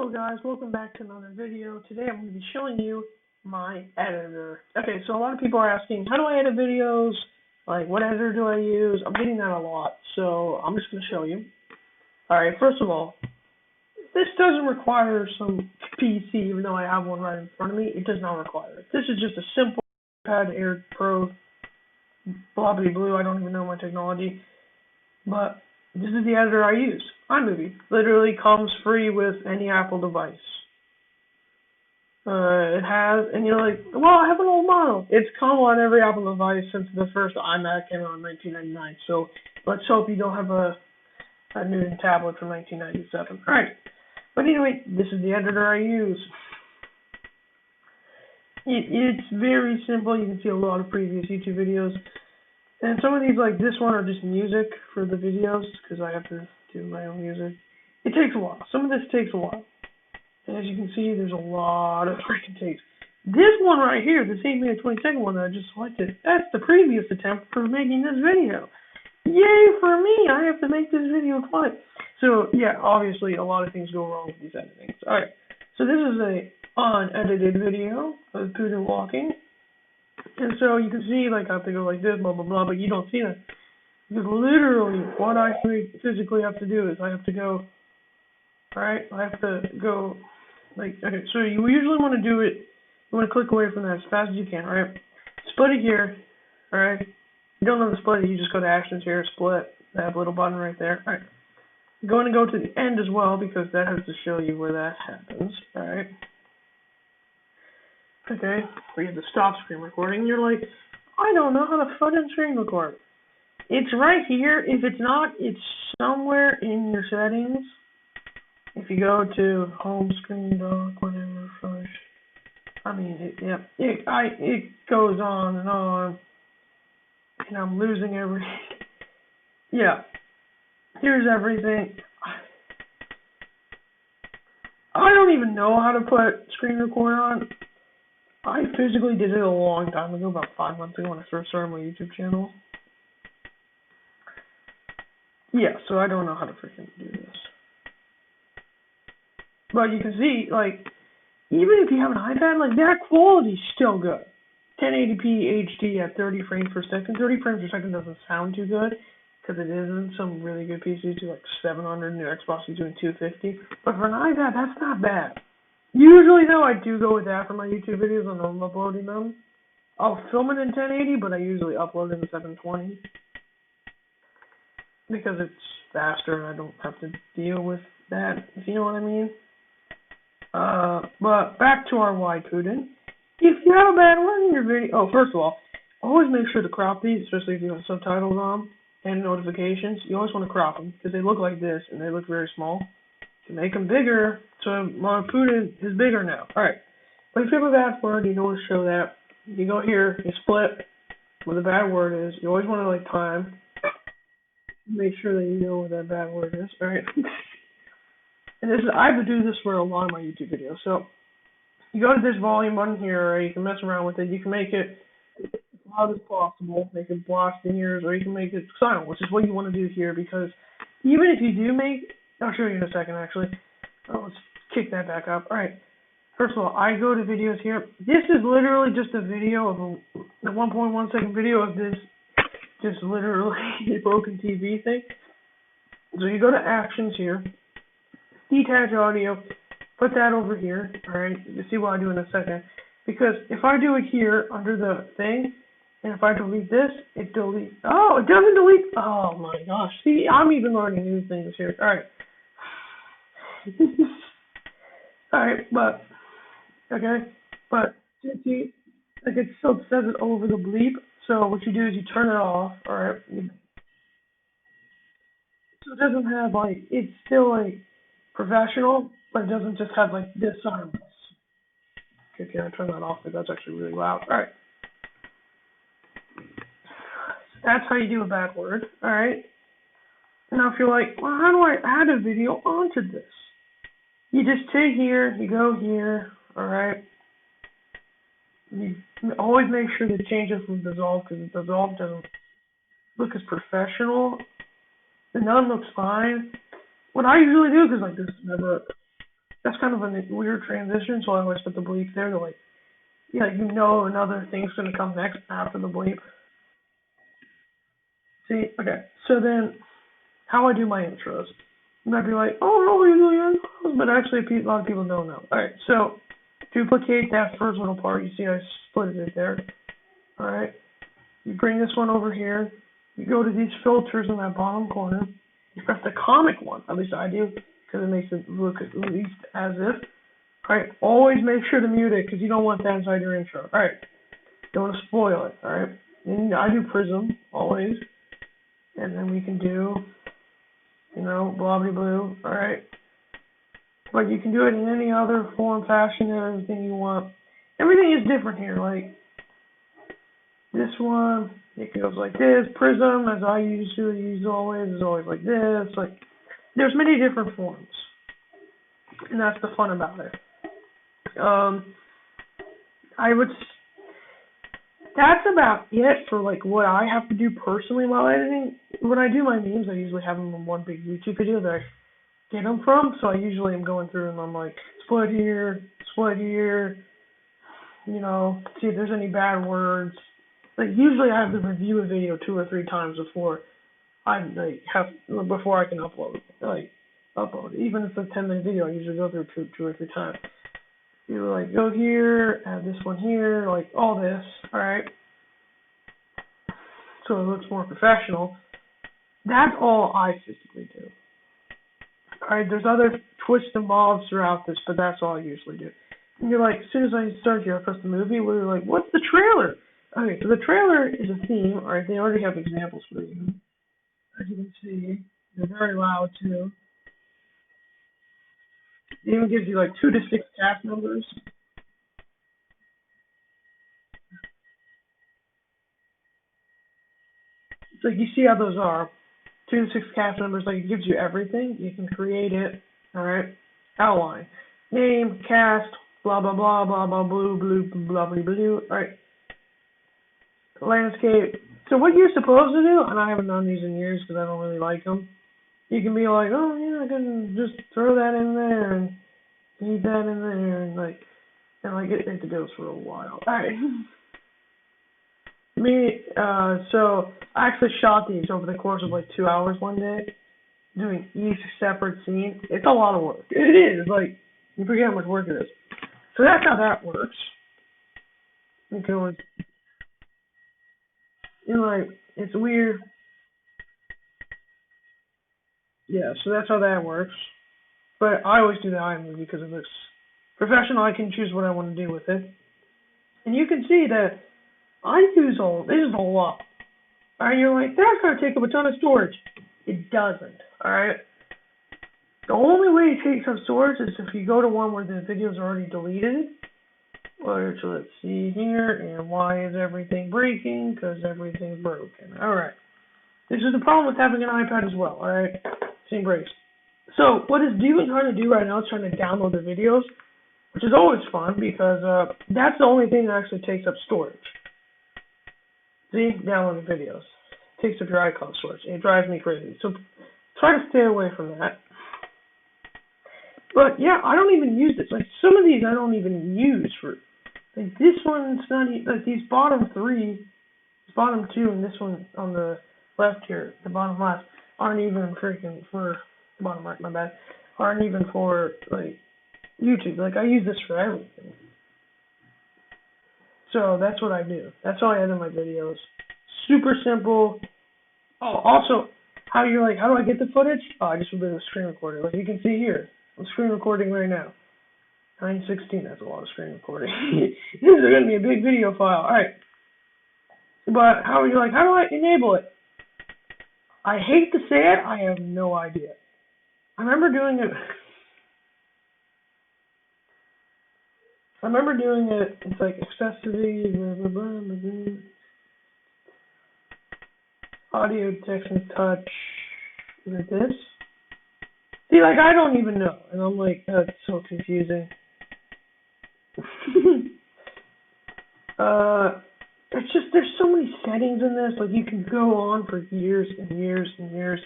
Hello guys, welcome back to another video. Today I'm going to be showing you my editor. Okay, so a lot of people are asking, how do I edit videos? Like, what editor do I use? I'm getting that a lot, so I'm just going to show you. Alright, first of all, this doesn't require some PC, even though I have one right in front of me. It does not require it. This is just a simple iPad Air Pro, blobbity blue, I don't even know my technology. But this is the editor I use. iMovie. Literally comes free with any Apple device. It has, and you're like, well, I have an old model. It's come on every Apple device since the first iMac came out in 1999. So let's hope you don't have a new tablet from 1997. Alright. But anyway, this is the editor I use. It's very simple. You can see a lot of previous YouTube videos. And some of these, like this one, are just music for the videos, because I have to do my own music. It takes a while. Some of this takes a while. And as you can see, there's a lot of freaking takes. This one right here, this 8-minute 20-second one that I just selected, that's the previous attempt for making this video. Yay for me! I have to make this video twice. So, yeah, obviously a lot of things go wrong with these editings. Alright, so this is a unedited video of Putin walking. And so you can see, like, I have to go like this, blah, blah, blah, but you don't see that. Because literally, what I physically have to do is I have to go, alright, I have to go, like, okay, so you usually want to do it, you want to click away from that as fast as you can, alright? Split it here, alright? If you don't know the split it, you just go to actions here, split, that little button right there, alright? You're going to go to the end as well, because that has to show you where that happens, alright? Okay, we have the stop screen recording. You're like, I don't know how to fucking screen record. It's right here. If it's not, it's somewhere in your settings. If you go to home screen dock, whatever, fresh. I mean, it goes on, and I'm losing yeah. Here's everything. I don't even know how to put screen record on. I physically did it a long time ago, about 5 months ago when I first started my YouTube channel. Yeah, so I don't know how to freaking do this. But you can see, like, even if you have an iPad, like, that quality's still good. 1080p HD at 30 frames per second. 30 frames per second doesn't sound too good, because it isn't. Some really good PCs do like 700, new Xbox is doing 250. But for an iPad, that's not bad. Usually, though, I do go with that for my YouTube videos when I'm uploading them. I'll film it in 1080, but I usually upload it in 720. Because it's faster and I don't have to deal with that, if you know what I mean. But back to our why Putin. If you have a bad word in your video, first of all, always make sure to crop these, especially if you have subtitles on and notifications. You always want to crop them, because they look like this and they look very small. To make them bigger, so my Putin is bigger now. Alright, but if you have a bad word, you don't want to show that. You go here, you split where the bad word is. You always want to, like, time. Make sure that you know what that bad word is. Alright. And I would do this for a lot of my YouTube videos. So, you go to this volume button here, or you can mess around with it. You can make it as loud as possible, make it blast in ears, or you can make it silent, which is what you want to do here, because even if you do make, I'll show you in a second actually. Let's kick that back up. Alright. First of all, I go to videos here. This is literally just a video of a 1.1 second video of this, just literally a broken TV thing. So you go to actions here, detach audio, put that over here, alright, you'll see what I do in a second, because if I do it here under the thing, and if I delete this, it deletes, oh, it doesn't delete, oh my gosh, see, I'm even learning new things here, alright, alright, but, see, like it still says it over the bleep, so what you do is you turn it off, alright, so it doesn't have, like, it's still, like, professional, but it doesn't just have, like, this on this. Okay, can I turn that off? Because that's actually really loud. Alright. That's how you do a bad word. Alright. Now, if you're like, well, how do I add a video onto this? You just take here, you go here, alright. You always make sure to change it from dissolve, because dissolve doesn't look as professional. The none looks fine. What I usually do, because like this is never That's kind of a weird transition, so I always put the bleep there to like, yeah, you know another thing's gonna come next after the bleep. See, okay. So then, how I do my intros. You might be like, oh, no, you're doing intros, but actually, a lot of people don't know. All right, so duplicate that first little part. You see, I split it there. All right. You bring this one over here. You go to these filters in that bottom corner. You press the comic one. At least I do, because it makes it look at least as if. All right. Always make sure to mute it, because you don't want that inside your intro. All right. Don't want to spoil it. All right. And I do Prism always, and then we can do, blah blah blue. All right. But you can do it in any other form, fashion, and everything you want. Everything is different here. Like this one, it goes like this. Prism, as I usually use always, is always like this. Like there's many different forms, and that's the fun about it. That's about it for like what I have to do personally while editing. When I do my memes, I usually have them in one big YouTube video that I get them from. So I usually am going through and I'm like, split here, see if there's any bad words. Like usually I have to review a video 2 or 3 times before I before I can upload. Even if it's a 10-minute video, I usually go through 2 or 3 times. You like go here, add this one here, like all this, alright? So it looks more professional. That's all I physically do. Alright, there's other twists and bobs throughout this, but that's all I usually do. And you're like, as soon as I start here, I press the movie, we're like, what's the trailer? Okay, so the trailer is a theme, alright, they already have examples for you. As you can see, they're very loud too. It even gives you like 2 to 6 cast numbers. It's like you see how those are. 2 to 6 cast numbers, like it gives you everything. You can create it, alright? Outline. Name, cast, blah blah blah blah blah blue blah blah blue. Alright. Landscape. So what you're supposed to do, and I haven't done these in years because I don't really like them. You can be like, oh yeah, I can just throw that in there and leave that in there and it goes for a while. Alright. So I actually shot these over the course of like 2 hours one day, doing each separate scene. It's a lot of work. It is, like, you forget how much work it is. So that's how that works. You can always, it's weird. Yeah, so that's how that works. But I always do the iMovie because it looks professional. I can choose what I want to do with it. And you can see that this is a lot. Alright, you're like, that's gonna take up a ton of storage. It doesn't, alright? The only way it takes up storage is if you go to one where the video's already deleted. Which, let's see here, and why is everything breaking? Because everything's broken. Alright. This is the problem with having an iPad as well, alright? Same breaks. So, what it's trying to do right now is trying to download the videos, which is always fun because that's the only thing that actually takes up storage. See, downloading videos. Takes up your iCloud storage. It drives me crazy. So try to stay away from that. But yeah, I don't even use this. Like some of these I don't even use for like this one's not like these bottom 3, bottom 2 and this one on the left here, the bottom left, aren't even freaking for bottom right, my bad. Aren't even for like YouTube. Like I use this for everything. So that's what I do. That's how I edit my videos. Super simple. Oh, also, how do I get the footage? Oh, I just did a screen recorder. Like you can see here, I'm screen recording right now. 916, that's a lot of screen recording. This is going to be a big video file. Alright. But how do I enable it? I hate to say it, I have no idea. I remember doing it. It's like accessories, blah, blah, blah, blah. Audio, text, and touch. Is it this? See, like, I don't even know. And I'm like, that's so confusing. It's just, there's so many settings in this. Like, you can go on for years and years and years.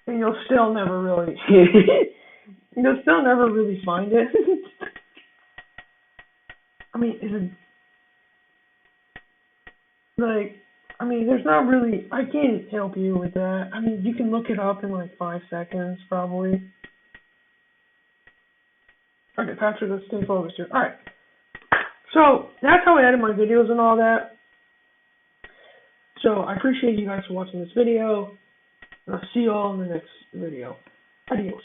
And you'll still never really You'll still never really find it. I mean, is it like? I mean, there's not really. I can't help you with that. I mean, you can look it up in like 5 seconds, probably. Okay, Patrick, let's stay focused here. All right. So that's how I edit my videos and all that. So I appreciate you guys for watching this video. And I'll see you all in the next video. Adios.